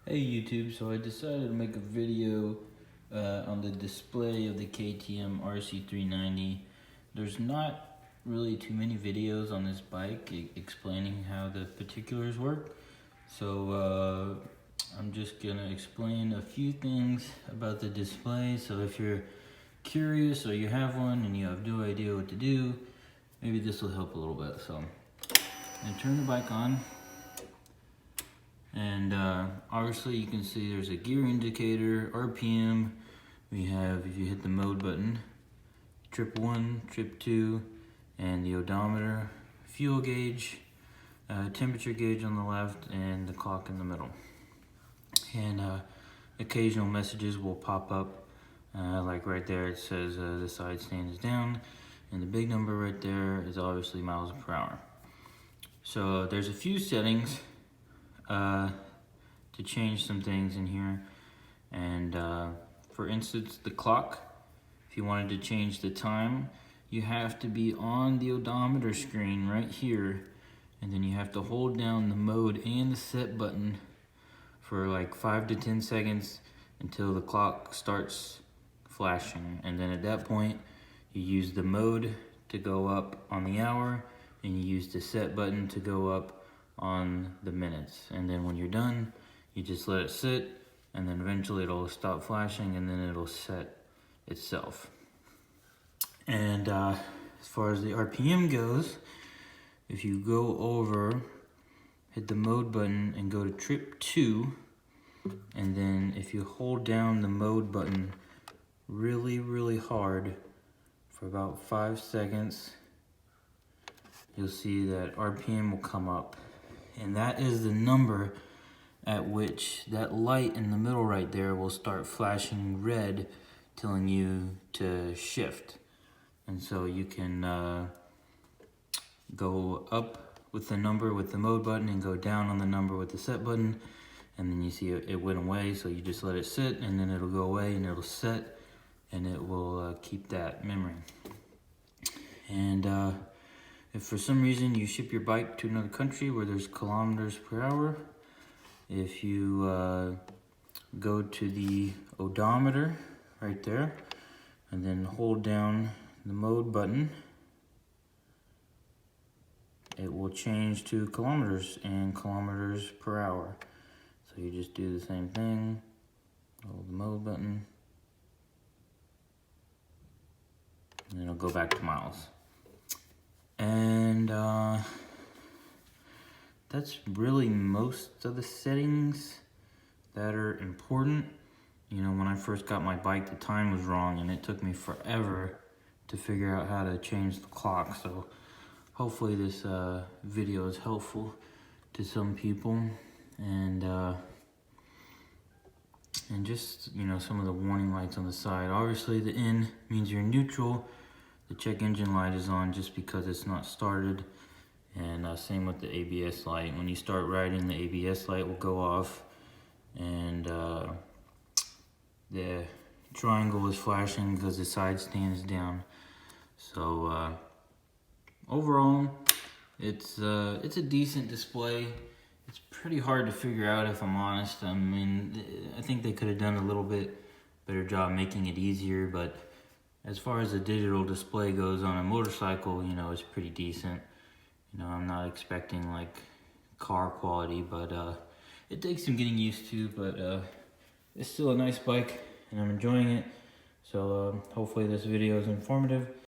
Hey YouTube, so I decided to make a video on the display of the KTM RC390. There's not really too many videos on this bike explaining how the particulars work. So I'm just gonna explain a few things about the display. So if you're curious or you have one and you have no idea what to do, maybe this will help a little bit. So and turn the bike on. And obviously you can see there's a gear indicator, RPM. We have, if you hit the mode button, trip 1, trip 2, and the odometer, fuel gauge, temperature gauge on the left, and the clock in the middle. And occasional messages will pop up, like right there it says the side stand is down, and the big number right there is obviously miles per hour. So there's a few settings to change some things in here. And for instance, the clock, if you wanted to change the time, you have to be on the odometer screen right here, and then you have to hold down the mode and the set button for like 5 to 10 seconds until the clock starts flashing. And then at that point, you use the mode to go up on the hour, and you use the set button to go up on the minutes. And then when you're done, you just let it sit, and then eventually it'll stop flashing, and then it'll set itself. And as far as the RPM goes, if you go over, hit the mode button and go to trip 2, and then if you hold down the mode button really hard for about 5 seconds, you'll see that RPM will come up. And that is the number at which that light in the middle right there will start flashing red, telling you to shift. And so you can go up with the number with the mode button and go down on the number with the set button. And then you see it went away, so you just let it sit, and then it'll go away and it'll set, and it will keep that memory. And if for some reason you ship your bike to another country where there's kilometers per hour, if you go to the odometer right there and then hold down the mode button, it will change to kilometers and kilometers per hour. So you just do the same thing, hold the mode button, and then it'll go back to miles. And that's really most of the settings that are important. You know, when I first got my bike, the time was wrong, and it took me forever to figure out how to change the clock. So hopefully this video is helpful to some people. And just, you know, some of the warning lights on the side. Obviously the N means you're neutral. The check engine light is on just because it's not started. And same with the ABS light. When you start riding, the ABS light will go off, and the triangle is flashing because the side stand is down. So overall, it's a decent display. It's pretty hard to figure out, if I'm honest. I mean, I think they could have done a little bit better job making it easier, but as far as the digital display goes on a motorcycle, you know, it's pretty decent. You know, I'm not expecting like car quality, but it takes some getting used to, but it's still a nice bike and I'm enjoying it. So hopefully this video is informative.